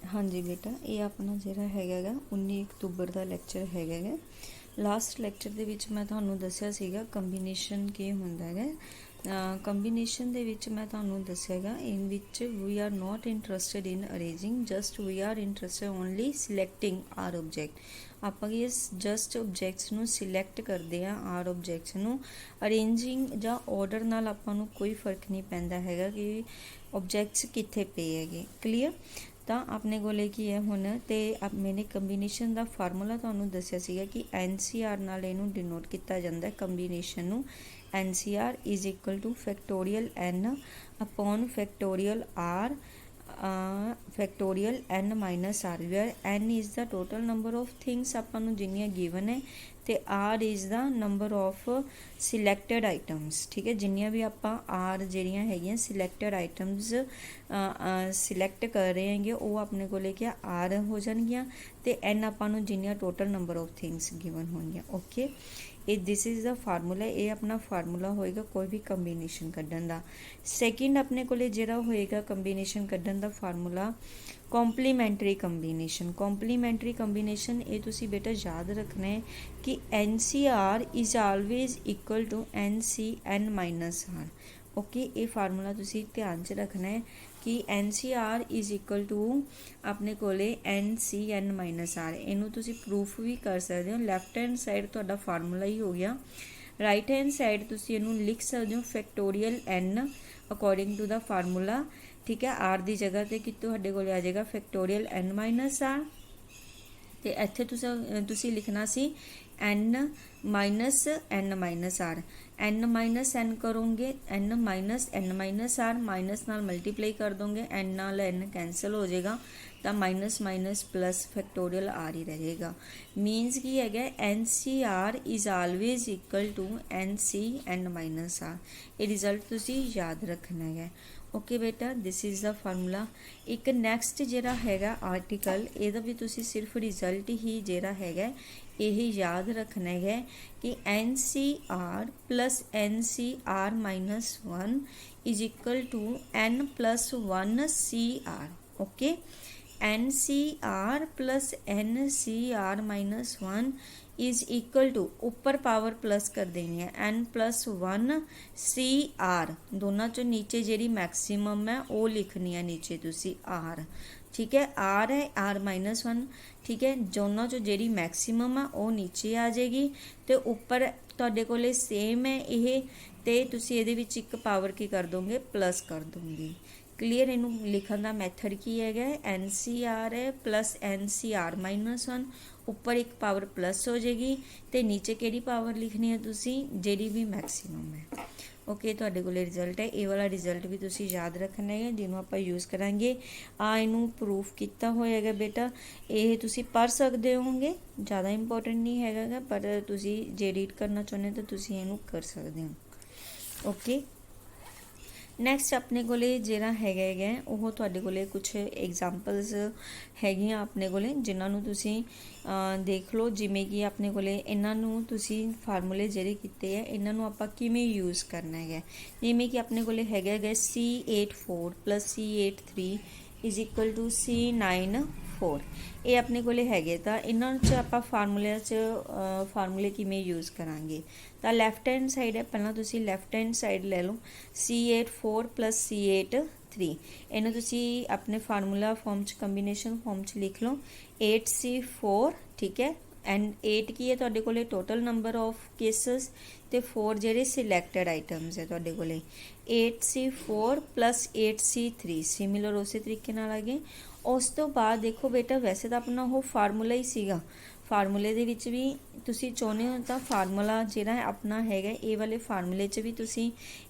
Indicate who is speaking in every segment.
Speaker 1: हाँ जी बेटा, ये अपना जिहड़ा हैगा गा 19 अक्तूबर का लैक्चर हैगा गा। लास्ट लैक्चर दे विच मैं तुहानूं दस्सिया सीगा कंबीनेशन की हुंदा है। कंबीनेशन दे विच मैं तुहानूं दस्सिया गा in which we are not interested in arranging, just we are interested only selecting or object. ਆਪਾਂ ਕੀ जस्ट ऑब्जेक्ट्स ਨੂੰ सिलैक्ट करते हैं आर ऑब्जेक्ट्स ਨੂੰ। अरेंजिंग ਜਾਂ ऑर्डर ਨਾਲ ਆਪਾਂ ਨੂੰ कोई फर्क नहीं पैंदा हैगा कि ऑब्जेक्ट्स कित्थे पे हैगे। क्लीयर? ਤਾਂ ਆਪਣੇ ਕੋਲੇ ਕੀ ਹੈ ਹੁਣ ਤੇ ਮੈਨੇ ਕੰਬੀਨੇਸ਼ਨ ਦਾ ਫਾਰਮੂਲਾ ਤੁਹਾਨੂੰ ਦੱਸਿਆ ਸੀਗਾ ਕਿ NCR ਨਾਲ ਇਹਨੂੰ ਡਿਨੋਟ ਕੀਤਾ ਜਾਂਦਾ ਹੈ ਕੰਬੀਨੇਸ਼ਨ ਨੂੰ। NCR is equal to factorial N upon factorial R factorial N minus R, where N is the total number of things ਆਪਾਂ ਨੂੰ ਜਿੰਨੀਆਂ ਗਿਵਨ ਹੈ ਤੇ R is the number of selected items. ठीक है, जिन्नियां भी आप R ਜਿਹੜੀਆਂ ਹੈਗੀਆਂ सिलैक्टेड आइटम्स सिलैक्ट कर रहे हैंगे ਉਹ ਆਪਣੇ ਕੋਲੇ क्या R ਹੋ ਜਾਣਗੀਆਂ ਤੇ N ਆਪਾਂ ਨੂੰ ਜਿੰਨੀਆਂ total number of things given ਹੋਣਗੀਆਂ। ओके, ਇਹ दिस इज़ द फार्मूला, ये अपना फार्मूला होएगा कोई भी कंबीनेशन कड्ढण दा। सैकेंड अपने कोले जिहड़ा होएगा कंबीनेशन कड्ढण दा formula complementary combination. Complementary combination ये तुसी बेटा याद रखना है कि NCR is always equal to NCN minus R। Okay, ये फार्मूला तुसी ध्यान च रखना है कि NCR इज़ इक्वल टू अपने कोले NCN माइनस R। इनू तुसी प्रूफ भी कर सकते हो। लैफ्ट हैंड साइड तुहाडा फार्मूला ही हो गया, राइट हैंड साइड तुसी इनू लिख सकते हो factorial N according to the formula. ठीक है, R की जगह पर कि तुहाडे कोले आ जाएगा फैक्टोरियल N माइनस R तो इत्थे तुसी लिखना सी N minus R। N minus N करोगे N माइनस R माइनस नाल मल्टीप्लाई कर दोगे, N नाल N कैंसल हो जाएगा तो minus minus plus factorial R ही रहेगा। मीनस की है NCR is always equal to NCN minus R। ये रिजल्ट तुसी याद रखना है। ओके बेटा, दिस इज़ द फार्मूला। एक नैक्सट जिहड़ा हैगा आर्टिकल, ਇਹਦਾ भी तुसी सिर्फ रिजल्ट ही जिहड़ा हैगा यही याद रखना है कि NCR plus NCR minus 1 is equal to N plus 1 CR। Okay, NCR plus NCR minus 1 is equal to ऊपर पावर प्लस कर देनी है N प्लस 1 CR। दोनों चो नीचे जी मैक्सीमम है वो लिखनी है नीचे तुसी R। ठीक है, R है R माइनस 1। ठीक है, दोनों चो जी मैक्सीमम है वो नीचे आ जाएगी तो ऊपर तुहाडे कोले सेम है ये तो तुसी इहदे विच एक पावर की कर दोगे प्लस कर दोगे। क्लीयर? इनू लिखण का मैथड की है NCR है प्लस NCR माइनस 1, ऊपर एक पावर प्लस हो जाएगी तो नीचे किहड़ी पावर लिखनी है तुसी जिहड़ी भी मैक्सीमम है। ओके, तुहाडे कोले रिजल्ट है, ये वाला रिजल्ट भी तुसी याद रखना है जिन्होंने आप यूज़ करांगे। इनू प्रूफ किया होया है बेटा, ये तुसी पढ़ सकते होंगे, ज़्यादा इंपोर्टेंट नहीं हैगा पर तुसी जे रीड करना चाहुंदे तो तुसी इनू कर सकते हो। ओके, नैक्सट अपने कोले जिहड़ा हैगा वो तुहाडे कोले कुछ एग्जाम्पल्स हैगियां अपने कोले जिन्हां नूं तुसीं देख लो। जिवें कि अपने कोले इन्हां नूं तुसीं फार्मूले जिहड़े कीते है इन्हां नूं आपां किवें यूज़ करना है। जिवें कि अपने कोले हैगा C84 plus C83 is equal to C94। ये अपने कोले हैगे तो इन्हां च आपां फार्मूले किवें यूज़ करांगे। तो लैफ्ट हैंड साइड है, पहला तुसी लैफ्ट हैंड साइड ले लो C84 प्लस C83। इन्हूं तुसी अपने फार्मूला फॉर्म च कंबीनेशन फॉर्म च लिख लो 8C4। ठीक है, एंड 8 की है तुहाडे कोले टोटल नंबर ऑफ केसेस तो 4 जिहड़े सिलैक्टेड आइटम्स है तुहाडे कोले 8C4 प्लस 8C3 सिमिलर उस तरीके नाल आ गए। उस तो बाद देखो बेटा वैसे तो अपना वो फार्मूला ही सीगा, फार्मूले दे विच भी तुसी चाहुंदे हो तो फार्मूला जिहड़ा अपना हैगा ये वाले फार्मूले च भी तुसी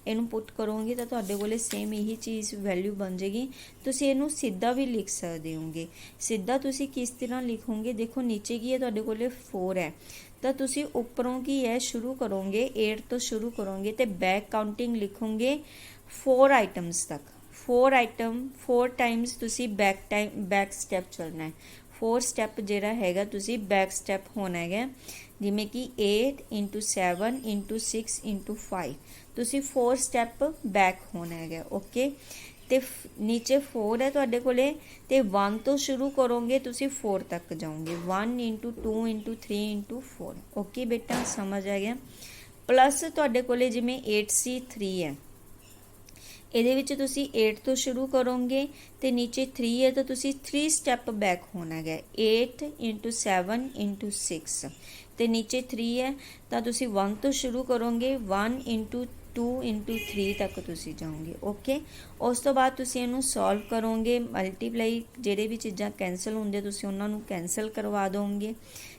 Speaker 1: इहनूं पुट करोगे तो तुहाडे कोले सेम यही चीज़ वैल्यू बन जाएगी। तुसी इहनूं सीधा भी लिख सकदे होगे। सीधा तुसी किस तरह लिखोगे, देखो नीचे की है तुहाडे कोले 4 है तो तुसी उपरों की है शुरू करोगे 8 तो शुरू करोगे तो बैक काउंटिंग लिखोगे 4 आइटम्स तक। 4 आइटम 4 टाइम्स तुसी बैक स्टैप चलना है। 4 स्टैप जिहड़ा हैगा तुसी बैक स्टैप होना है जिमें कि 8 इंटू 7 इंटू 6 इंटू 5 तुसी 4 स्टैप बैक होना है। ओके, ਤੇ ਨੀਚੇ 4 ਹੈ ਤੁਹਾਡੇ ਕੋਲੇ ਤੇ 1 ਤੋਂ ਸ਼ੁਰੂ ਕਰੋਗੇ ਤੁਸੀਂ 4 ਤੱਕ ਜਾਓਗੇ 1 ਇੰਟੂ 2 ਇੰਟੂ 3 ਇੰਟੂ 4 ਓਕੇ ਬੇਟਾ ਸਮਝ ਆ ਗਿਆ। ਪਲੱਸ ਤੁਹਾਡੇ ਕੋਲੇ ਜਿਵੇਂ 8C3 ਹੈ ਇਹਦੇ ਵਿੱਚ ਤੁਸੀਂ 8 ਤੋਂ ਸ਼ੁਰੂ ਕਰੋਗੇ ਤੇ ਨੀਚੇ 3 ਹੈ ਤਾਂ ਤੁਸੀਂ 3 ਸਟੈਪ ਬੈਕ ਹੋਣਾ ਹੈਗਾ 8 ਇੰਟੂ 7 ਇੰਟੂ 6 ਤੇ ਨੀਚੇ 3 ਹੈ ਤਾਂ ਤੁਸੀਂ 1 ਤੋਂ ਸ਼ੁਰੂ ਕਰੋਗੇ 1 ਇੰਟੂ 2 ਇੰਟੂ 3 ਤੱਕ ਤੁਸੀਂ ਜਾਓਗੇ ਓਕੇ। ਉਸ ਤੋਂ ਬਾਅਦ ਤੁਸੀਂ ਇਹਨੂੰ ਸੋਲਵ ਕਰੋਗੇ ਮਲਟੀਪਲਾਈ ਜਿਹੜੇ ਵੀ ਚੀਜ਼ਾਂ ਕੈਂਸਲ ਹੁੰਦੇ ਤੁਸੀਂ ਉਹਨਾਂ ਨੂੰ ਕੈਂਸਲ ਕਰਵਾ ਦੋਗੇ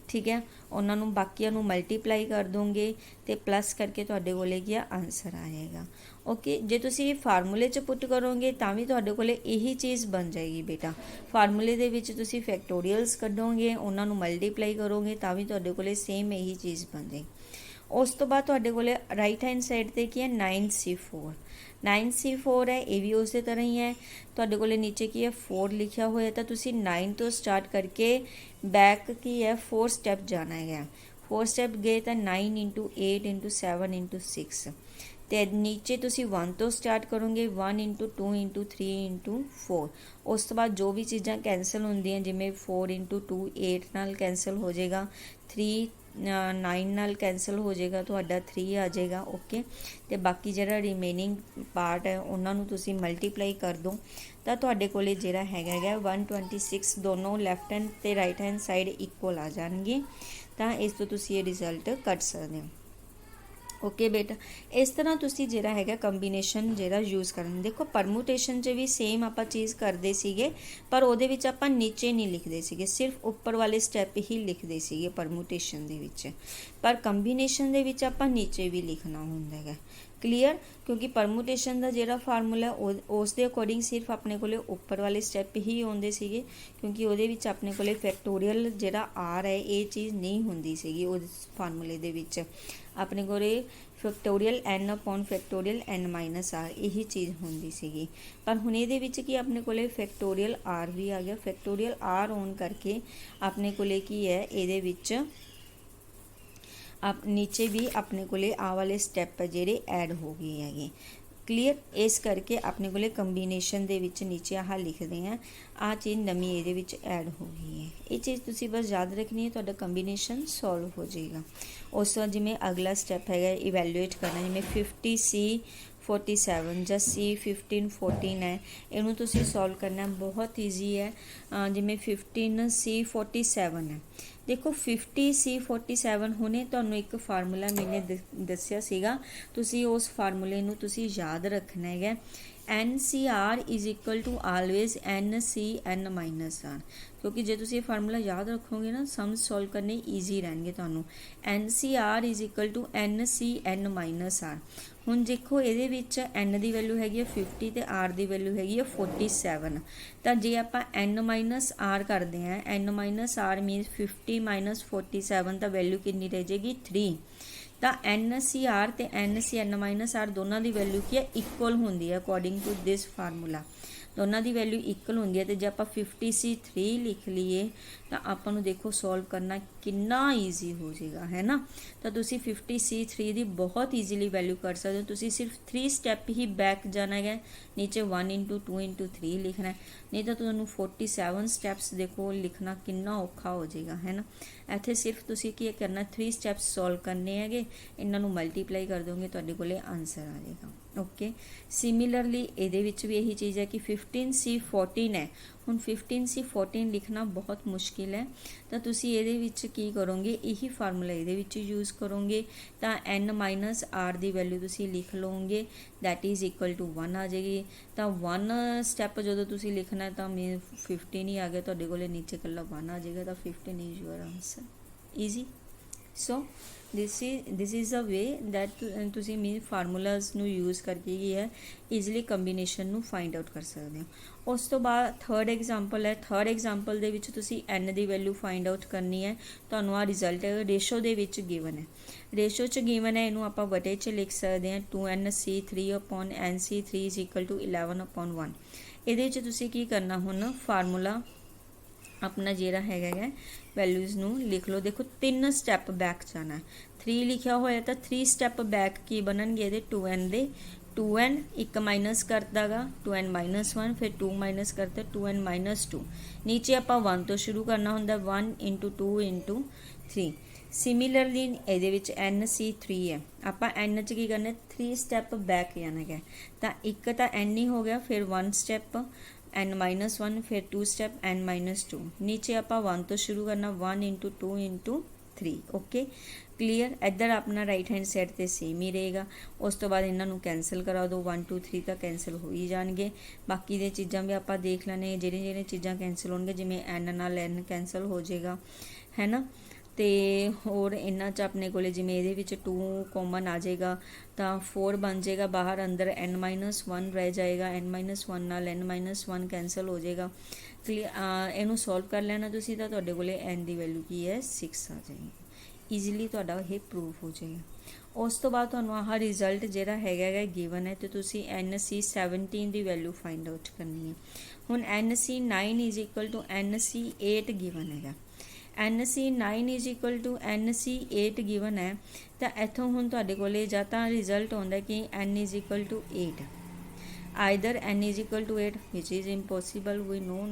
Speaker 1: ਠੀਕ ਹੈ ਉਹਨਾਂ ਨੂੰ ਬਾਕੀਆਂ ਨੂੰ ਮਲਟੀਪਲਾਈ ਕਰ ਦੋਗੇ ਤੇ ਪਲੱਸ ਕਰਕੇ ਤੁਹਾਡੇ ਕੋਲੇ ਕੀ ਆਨਸਰ ਆ ਜਾਏਗਾ ਓਕੇ। ਜੇ ਤੁਸੀਂ ਫਾਰਮੂਲੇ 'ਚ ਪੁੱਟ ਕਰੋਗੇ ਤਾਂ ਵੀ ਤੁਹਾਡੇ ਕੋਲੇ ਇਹੀ ਚੀਜ਼ ਬਣ ਜਾਏਗੀ ਬੇਟਾ। ਫਾਰਮੂਲੇ ਦੇ ਵਿੱਚ ਤੁਸੀਂ ਫੈਕਟੋਰੀਅਲਸ ਕੱਢੋਗੇ ਉਹਨਾਂ ਨੂੰ ਮਲਟੀਪਲਾਈ ਕਰੋਗੇ ਤਾਂ ਵੀ ਤੁਹਾਡੇ ਕੋਲੇ ਸੇਮ ਇਹੀ ਚੀਜ਼ ਬਣ ਜਾਏਗੀ। ਉਸ ਤੋਂ ਬਾਅਦ ਤੁਹਾਡੇ ਕੋਲੇ ਰਾਈਟ ਹੈਂਡ ਸਾਈਡ ਤੇ ਕੀ ਹੈ 9C4 9C4 ਹੈ ਇਹ ਵੀ ਉਸੇ ਤਰ੍ਹਾਂ ਹੀ ਹੈ ਤੁਹਾਡੇ ਕੋਲੇ ਨੀਚੇ ਕੀ ਹੈ 4 ਲਿਖਿਆ ਹੋਇਆ ਤਾਂ ਤੁਸੀਂ 9 ਤੋਂ ਸਟਾਰਟ ਕਰਕੇ ਬੈਕ ਕੀ ਹੈ 4 ਸਟੈਪ ਜਾਣਾ ਹੈਗਾ 4 ਸਟੈਪ ਗਏ ਤਾਂ 9 ਇੰਟੂ 8 ਇੰਟੂ 7 ਇੰਟੂ 6 ਤੇ ਨੀਚੇ ਤੁਸੀਂ 1 ਤੋਂ ਸਟਾਰਟ ਕਰੋਗੇ 1 ਇੰਟੂ 2 ਇੰਟੂ 3 ਇੰਟੂ 4 ਉਸ ਤੋਂ ਬਾਅਦ ਜੋ ਵੀ ਚੀਜ਼ਾਂ ਕੈਂਸਲ ਹੁੰਦੀਆਂ ਜਿਵੇਂ 4 ਇੰਟੂ 2 8 ਨਾਲ ਕੈਂਸਲ ਹੋ ਜਾਏਗਾ 3 9 ਨਾਲ ਕੈਂਸਲ ਹੋ ਜਾਏਗਾ ਤੁਹਾਡਾ 3 ਆ ਜਾਏਗਾ ਓਕੇ। ਤੇ ਬਾਕੀ ਜਿਹੜਾ ਰਿਮੇਨਿੰਗ ਪਾਰਟ ਹੈ ਉਹਨਾਂ ਨੂੰ ਤੁਸੀਂ ਮਲਟੀਪਲਾਈ ਕਰ ਦੋ ਤਾਂ ਤੁਹਾਡੇ ਕੋਲੇ ਜਿਹੜਾ ਹੈਗਾ 126 ਦੋਨੋਂ ਲੈਫਟ ਹੈਂਡ ਤੇ ਰਾਈਟ ਹੈਂਡ ਸਾਈਡ ਇਕੁਅਲ ਆ ਜਾਣਗੇ ਤਾਂ ਇਸ ਤੋਂ ਤੁਸੀਂ ਇਹ ਰਿਜ਼ਲਟ ਕੱਢ ਸਕਦੇ ਹੋ ਓਕੇ ਬੇਟਾ। ਇਸ ਤਰ੍ਹਾਂ ਤੁਸੀਂ ਜਿਹੜਾ ਹੈਗਾ ਕੰਬੀਨੇਸ਼ਨ ਜਿਹੜਾ ਯੂਜ਼ ਕਰਨ ਦੇਖੋ ਪਰਮੂਟੇਸ਼ਨ 'ਚ ਵੀ ਸੇਮ ਆਪਾਂ ਚੀਜ਼ ਕਰਦੇ ਸੀਗੇ ਪਰ ਉਹਦੇ ਵਿੱਚ ਆਪਾਂ ਨੀਚੇ ਨਹੀਂ ਲਿਖਦੇ ਸੀਗੇ ਸਿਰਫ ਉੱਪਰ ਵਾਲੇ ਸਟੈਪ ਹੀ ਲਿਖਦੇ ਸੀਗੇ ਪਰਮੂਟੇਸ਼ਨ ਦੇ ਵਿੱਚ ਪਰ ਕੰਬੀਨੇਸ਼ਨ ਦੇ ਵਿੱਚ ਆਪਾਂ ਨੀਚੇ ਵੀ ਲਿਖਣਾ ਹੁੰਦਾ ਹੈਗਾ ਕਲੀਅਰ ਕਿਉਂਕਿ ਪਰਮੂਟੇਸ਼ਨ ਦਾ ਜਿਹੜਾ ਫਾਰਮੂਲਾ ਉਸ ਦੇ ਅਕੋਰਡਿੰਗ ਸਿਰਫ ਆਪਣੇ ਕੋਲੇ ਉੱਪਰ ਵਾਲੇ ਸਟੈਪ ਹੀ ਆਉਂਦੇ ਸੀਗੇ ਕਿਉਂਕਿ ਉਹਦੇ ਵਿੱਚ ਆਪਣੇ ਕੋਲੇ ਫੈਕਟੋਰੀਅਲ ਜਿਹੜਾ ਆਰ ਹੈ ਇਹ ਚੀਜ਼ ਨਹੀਂ ਹੁੰਦੀ ਸੀਗੀ ਉਸ ਫਾਰਮੂਲੇ ਦੇ ਵਿੱਚ ਆਪਣੇ ਕੋਲੇ factorial n upon factorial n minus r ਇਹੀ ਚੀਜ਼ ਹੁੰਦੀ ਸੀਗੀ ਪਰ ਹੁਣ ਇਹਦੇ ਵਿੱਚ ਕੀ ਆਪਣੇ ਕੋਲੇ ਫੈਕਟੋਰੀਅਲ r ਵੀ ਆ ਗਿਆ ਫੈਕਟੋਰੀਅਲ r ਔਨ ਕਰਕੇ ਆਪਣੇ ਕੋਲੇ ਕੀ ਹੈ ਇਹਦੇ ਵਿੱਚ नीचे भी अपने कोले आ वाले स्टैप जेडे ऐड हो गए हैगे क्लीयर इस करके अपने कोले कंबीनेशन दे विच नीचे आह लिखते हैं आ चीज़ नवी ये ऐड हो गई है ये चीज़ तुसी बस याद रखनी है तो कंबीनेशन सॉल्व हो जाएगा। उस बाद जिमें अगला स्टैप है इवैल्यूएट करना जिमें 50C47 ਜਾਂ C1514 है इनू तुसी सॉल्व करना बहुत ईजी है जिमें 15C47 है देखो 50C47 हुणे तुहानू एक फार्मूला मैंने दस्सिया सीगा तुसी उस फार्मूले नू तुसी याद रखना है NCR is equal to always NCN minus R क्योंकि जो तुसी फार्मूला याद रखोगे ना सम सॉल्व करने ईजी रहेंगे तुहानू NCR is equal to NCN minus R ਹੁਣ ਦੇਖੋ ਇਹਦੇ ਵਿੱਚ n ਦੀ ਵੈਲਿਊ ਹੈਗੀ ਹੈ 50 ਤੇ r ਦੀ ਵੈਲਿਊ ਹੈਗੀ ਹੈ 47 ਤਾਂ ਜੇ ਆਪਾਂ n ਮਾਈਨਸ r ਕਰਦੇ ਹਾਂ n minus r means 50 minus 47 ਤਾਂ ਵੈਲਿਊ ਕਿੰਨੀ ਰਹਿ ਜਾਏਗੀ 3 ਤਾਂ NCR ਤੇ NCN ਮਾਈਨਸ r ਦੋਨਾਂ ਦੀ ਵੈਲਿਊ ਕੀ ਹੈ ਇਕੁਅਲ ਹੁੰਦੀ ਹੈ ਅਕੋਰਡਿੰਗ ਟੂ ਦਿਸ ਫਾਰਮੂਲਾ दोनों की वैल्यू इक्वल होंगी है तो जो आप 50C3 लिख लीए तो आपको देखो सॉल्व करना कितना ईजी हो जाएगा है ना तो तुसी 50C3 की बहुत ईजीली वैल्यू कर सकते हो तुसी सिर्फ 3 स्टैप ही बैक जाना है नीचे 1 इंटू 2 इंटू 3 लिखना है नहीं तो तुहानू 47 स्टैप्स देखो लिखना कितना औखा हो जाएगा है ना इत्थे सिर्फ तुसी की करना 3 स्टैप्स सॉल्व करने हैं इन्हों मल्टीप्लाई कर दोगे तो कोले आंसर आ जाएगा ओके। सिमिलरली ये भी यही चीज़ है कि 15C14 है हुण 15C14 लिखना बहुत मुश्किल है तो तुसी ये की करोगे यही फार्मूला ये यूज़ करोगे तो n माइनस r की वैल्यू तुसी लिख लोगे दैट इज़ इक्वल टू 1 आ जाएगी तो 1 स्टैप जो तुसी लिखना है तो मैं 15 ही आ गया तो कोले नीचे कल्ला 1 आ जाएगा तो 15 is your answer easy. So this is a way that तुसी मीन फार्मूलाज नू यूज़ करके ही है ईजिली कंबीनेशन नू फाइंड आउट कर सकते हो। उस तो बाद थर्ड एग्जाम्पल है थर्ड एग्जाम्पल दे विच तुसी n की वैल्यू फाइंड आउट करनी है तुहानू आ रिजल्ट है रेशो दे विच गिवन है रेशो च गिवन है इनू आपां वटे च लिख सकते हैं 2NC3 upon NC3 is equal to 11 upon 1 इहदे च तुसी की करना हुण फार्मूला अपना जिहड़ा हैगा वैल्यूज़ नू लिख लो देखो 3 स्टैप बैक जाना है 3 लिखा होया तो 3 स्टैप बैक की बननगे ये 2n दे 2n एक माइनस करता गा 2n -1 फिर 2 माइनस करते 2n -2 नीचे आप 1 तो शुरू करना होंगे 1 × 2 × 3 सिमिलरली ये NC3 है आप n च की करना 3 स्टैप बैक जाना है तो एक तो n ही हो गया फिर 1 स्टैप n -1 फिर 2 स्टैप n -2 नीचे आप 1 तो शुरू करना 1 × 2 × 3 ओके क्लीयर। इधर अपना राइट हैंड साइड तो सेम ही रहेगा। उस तो बाद इन्हों कैंसल करा दो 1 2 3 तो कैंसल हो ही जाएंगे। बाकी दी चीज़ा भी आप देख लेने ਜਿਹੜੀਆਂ चीज़ा कैंसल होंगे जिमें n नाल n कैंसल हो जाएगा है ना। तो होर इन्हों च अपने को जिमें ये 2 कॉमन आ जाएगा तो 4 बन जाएगा बाहर अंदर n -1 रह जाएगा n -1 नाल n -1 कैंसल हो जाएगा। इनू सॉल्व कर लेना तुसी तो तुहाडे कोले n की वैल्यू की है 6 आ जाएगी। ईजीली तुहाडा ये प्रूव हो जाएगा। उस तो बाद तुहानू आह रिजल्ट जिहड़ा हैगा गिवन है तो तुसी NC 17 की वैल्यू फाइंड आउट करनी है। हुण NC 9 = NC 8 गिवन है। NC 9 = NC 8 गिवन है तो इत्थों हुण तुहाडे कोले जां तां रिजल्ट आउंदा कि n = 8 either n = 8 which is impossible we know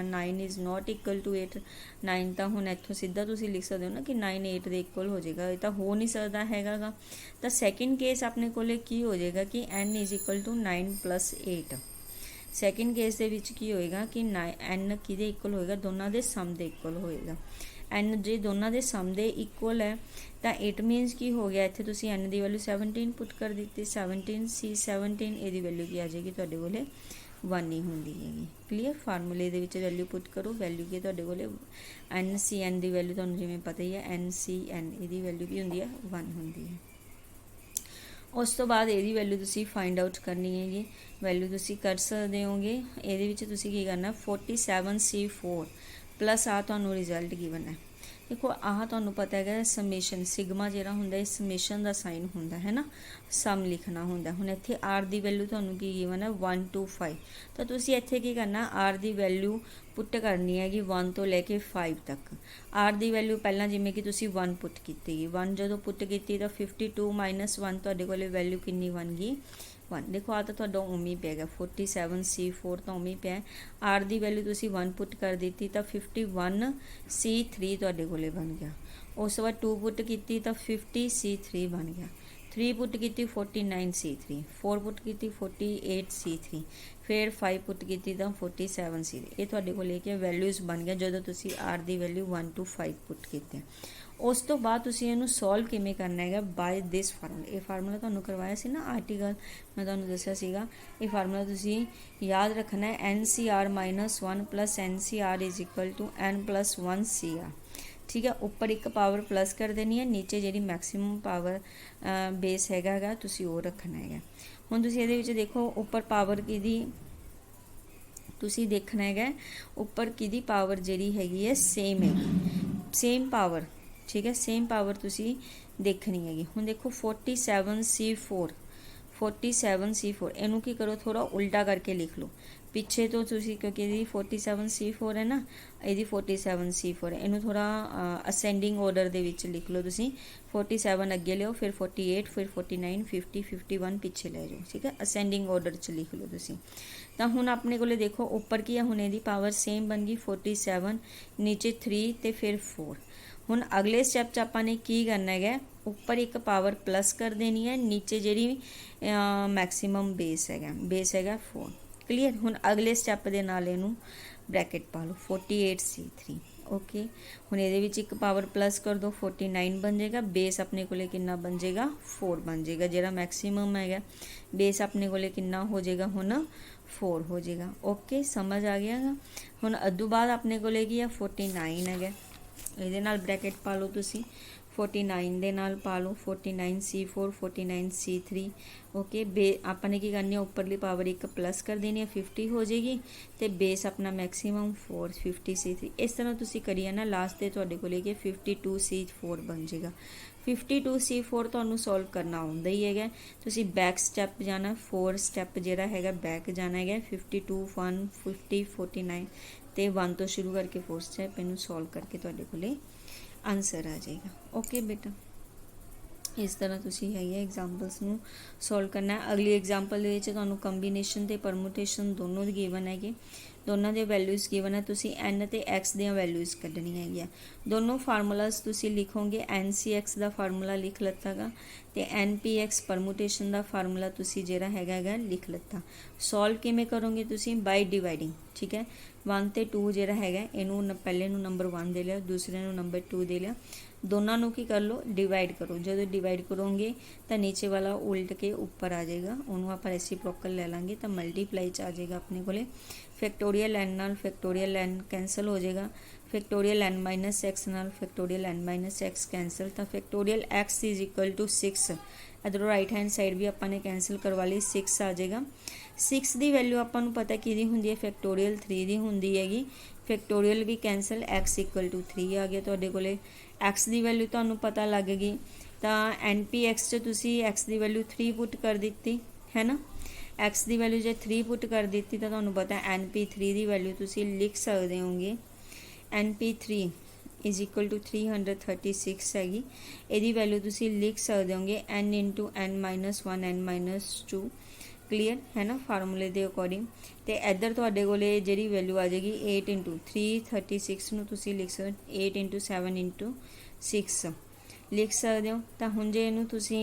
Speaker 1: 9 is not equal to 8 9 ਤਾਂ ਹੁਣ ਇੱਥੋਂ ਸਿੱਧਾ ਤੁਸੀਂ ਲਿਖ ਸਕਦੇ ਹੋ ਨਾ ਕਿ 9 8 ਦੇ ਇਕੁਅਲ ਹੋ ਜਾਏਗਾ। ਇਹ ਤਾਂ ਹੋ ਨਹੀਂ ਸਕਦਾ ਹੈਗਾ ਗਾ। ਤਾਂ ਸੈਕਿੰਡ ਕੇਸ ਆਪਣੇ ਕੋਲੇ ਕੀ ਹੋ ਜਾਏਗਾ ਕਿ n = 9 + 8 ਸੈਕਿੰਡ ਕੇਸ ਦੇ ਵਿੱਚ ਕੀ ਹੋਏਗਾ ਕਿ n ਕਿਹਦੇ ਇਕੁਅਲ ਹੋਏਗਾ ਦੋਨਾਂ ਦੇ ਸਮ ਦੇ ਇਕੁਅਲ ਹੋਏਗਾ। n ਜੇ ਦੋਨਾਂ ਦੇ ਸਮ ਦੇ ਇਕੁਅਲ ਹੈ ਤਾਂ ਇਟ ਮੀਨਸ ਕੀ ਹੋ ਗਿਆ ਇੱਥੇ ਤੁਸੀਂ n ਦੀ ਵੈਲਿਊ 17 ਪੁੱਟ ਕਰ ਦਿੱਤੀ 17 ਸੀ 17 ਇਹਦੀ ਵੈਲਿਊ ਕੀ ਆ ਜਾਏਗੀ ਤੁਹਾਡੇ ਕੋਲੇ 1 ਹੀ ਹੁੰਦੀ ਹੈਗੀ। ਕਲੀਅਰ ਫਾਰਮੂਲੇ ਦੇ ਵਿੱਚ ਵੈਲਿਊ ਪੁੱਟ ਕਰੋ ਵੈਲਿਊ ਕੀ ਤੁਹਾਡੇ ਕੋਲੇ NCN ਦੀ ਵੈਲਿਊ ਤੁਹਾਨੂੰ ਜਿਵੇਂ ਪਤਾ ਹੀ ਹੈ NCN ਇਹਦੀ ਵੈਲਿਊ ਕੀ ਹੁੰਦੀ ਹੈ 1 ਹੁੰਦੀ ਹੈ। उस तो बाद यदी वैल्यू तुसी फाइंड आउट करनी है जी वैल्यू तुसी कर सकते होगे। ये तुसी की करना 47C4 प्लस आ तुहानू रिजल्ट गिवन है। देखो आह तुहानू पता है समेशन सिग्मा जिहड़ा हुंदा है समेशन का साइन हुंदा है ना सम लिखना हुंदा। हुण इत्थे आर की वैल्यू तुहानू की गिवन है 1 to 5 तो तुसी इत्थे की करना आर की वैल्यू पुट करनी है कि 1 तो लैके 5 तक। आर की वैल्यू पहला जिमें कि तुसी 1 पुट की 1 जो पुट की तो 52 - 1 तुहाडे कोले वैल्यू कितनी बन गई 1। देखो आ तो तुहाडा उम्मीद पै गया 47C4 तो उम्मीद पे आर की वैल्यू तुसी 1 पुट कर दी तो 51C3 तुहाडे कोले बन गया। उस बाद 2 पुट की तो 50C3 बन गया। 3 पुट की 49C3 4 पुट की 48C3 फिर 5 पुट की तो 47C3 ये तुहाडे कोल क्या वैल्यूज़ बन गया जो तुसी आर की वैल्यू 1 to 5 पुट की। उस तो बाद तुसी इहनूं सॉल्व किवें करना है बाय दिस फार्मूला। ये फार्मूला तुहानूं करवाया सी ना आर्टिकल मैं तुहानूं दस्सिया सीगा। ये फार्मूला तुसी याद रखना है NCR - 1 + NCR = n + 1 CR। ठीक है उपर एक पावर प्लस कर देनी है नीचे जी मैक्सीमम पावर बेस हैगा तुसी वो रखना है। हुण तुसी इहदे विच देखो उपर पावर किहदी तुसी देखना है उपर किहदी पावर जिहड़ी हैगी है सेम हैगी सेम पावर। ठीक है सेम पावर तुसी देखनी हैगी। हुण देखो 47C4 इनू की करो थोड़ा उल्टा करके लिख लो पिछे तो तुसी क्योंकि ये 47C4 है ना ये 47C4 है इनू थोड़ा असेंडिंग ऑर्डर दे विच लिख लो तुसी 47 अगे लियो फिर 48 फिर 49 50 51 पिछे ले जाओ। ठीक है असेंडिंग ऑर्डर च लिख लो तुसी। तो हुण अपने को देखो उपर की है हुण इहदी पावर सेम बन गई 47 नीचे 3 तो फिर 4। हुण अगले स्टैप च आपां ने की करना है उपर एक पावर प्लस कर देनी है नीचे जी मैक्सीमम बेस है 4। क्लीयर हुण अगले स्टैप के नाल इहनूं ब्रैकेट पा लो 48C3 ओके। हुण इहदे विच एक पावर प्लस कर दो 49 बन जाएगा बेस अपने कोले कितना बन जाएगा 4 बन जाएगा जिहड़ा मैक्सीमम है बेस अपने कोले कितना हो जाएगा हुण 4 हो जाएगा। ओके समझ आ गया। हुण अदों बाद अपने कोले की है 49 है इहदे नाल ब्रैकेट पा लो तुसी 49 दे नाल पा लो 49C4 49C3 ओके। बे आपने की करनी है उपरली पावर एक प्लस कर देनी है 50 हो जाएगी तो बेस अपना मैक्सीमम 4 50C3 इस तरह तुसी करिए ना लास्ट ते तुहाडे कोले कि 52C4 बन जाएगा। 52C4 तुहानूं सॉल्व करना आउंदा ही है तुसी बैक स्टैप जाना 4 स्टैप जिहड़ा है बैक जाना है 52 1 50 49 तो 1 तो शुरू करके 4 स्टैप इनू सॉल्व करके तुहाडे कोले आंसर आ जाएगा। ओके बेटा इस तरह तुसी है एग्जाम्पल्स नू सॉल्व करना है। अगली एग्जाम्पल दे विच तुहानू कंबीनेशन ते परमुटेशन दोनों दी गिवन है, दोनों दे वैल्यूज़ गिवन है। तुसी एन ते एक्स दियां वैल्यूज़ कड्ढनियां है। दोनों फार्मूलाज तुसी लिखोगे, एन सी एक्स का फार्मूला लिख लता गा ते एन पी एक्स परमुटेशन का फार्मूला तुसी जिहड़ा हैगा लिख लता। सॉल्व किवें करोगे तुसी? बाय डिवाइडिंग, ठीक है। 1 ते 2 जिहड़ा हैगा इनू पहले नू नंबर 1 दे लिया, दूसरे नू नंबर 2 दे लिया, दोनों नू की कर लो डिवाइड करो। जो डिवाइड करोगे तो नीचे वाला उल्ट के ऊपर आ जाएगा, उन्होंने आप रेसिप्रोकल ले लेंगे तो मल्टीप्लाई च आ जाएगा अपने को। फैक्टोरियल एन नाल फैक्टोरियल एन कैंसल हो जाएगा, फैक्टोरियल एन माइनस एक्स नाल factorial N minus X cancel, तो factorial X is equal to 6। इधरों राइट हैंड साइड भी अपने कैंसल करवा ली, 6 आ जाएगा। 6 की वैल्यू आपको पता कि होंगी है, फैक्टोरियल 3 की होंगी हैगी। फैक्टोरियल भी कैंसल, एक्स इक्वल टू 3 आ गया तुहाडे कोले। एक्स की वैल्यू तुहानू पता लग गई, तो एन पी एक्स च तुसी एक्स की वैल्यू 3 पुट कर दी है ना। एक्स की वैल्यू जो 3 पुट कर दी तो तुहानू पता एन पी 3 की वैल्यू तुसी लिख सकते होंगे, N P 3 is equal to 336 हैगी। यदी वैल्यू तुसी लिख सकते होंगे N into N minus 1 N minus 2, clear है ना, फार्मूले के अकॉर्डिंग। तो इधर तुहाडे कोले जिहड़ी वैल्यू आ जाएगी 8 इंटू 336 नू तुसी लिख सकते 8 इंटू 7 इंटू 6 लिख सकते हो। तो हुण जे इनू तुसी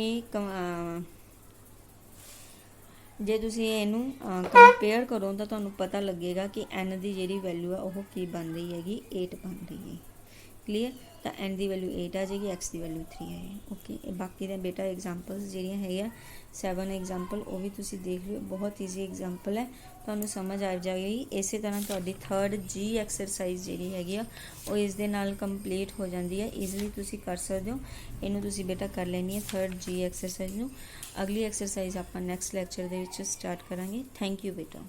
Speaker 1: जे तुसी इनू कंपेयर करो तो तुहानू पता लगेगा कि एन की जिहड़ी वैल्यू है वह की बन रही हैगी, 8 बन रही है, क्लीयर। तो एन की वैल्यू 8 आ जाएगी, एक्स की वैल्यू 3 है। ओके, बाकी दा बेटा एग्जाम्पल्स जिहड़ियां है 7 एग्जाम्पल वो भी तुसी देख लियो, बहुत ईजी एग्जाम्पल है, तुहानू समझ आ जाएगी। इस तरह तुहाडी 3rd जी एक्सरसाइज जिहड़ी हैगी वो इस दे नाल कंप्लीट हो जाती है, ईजिली तुसी कर सकते हो। इनू तुसी बेटा कर लेनी है 3rd जी एक्सरसाइज नू। अगली एक्सरसाइज आपां next lecture they which start करांगे। थैंक यू बेटा।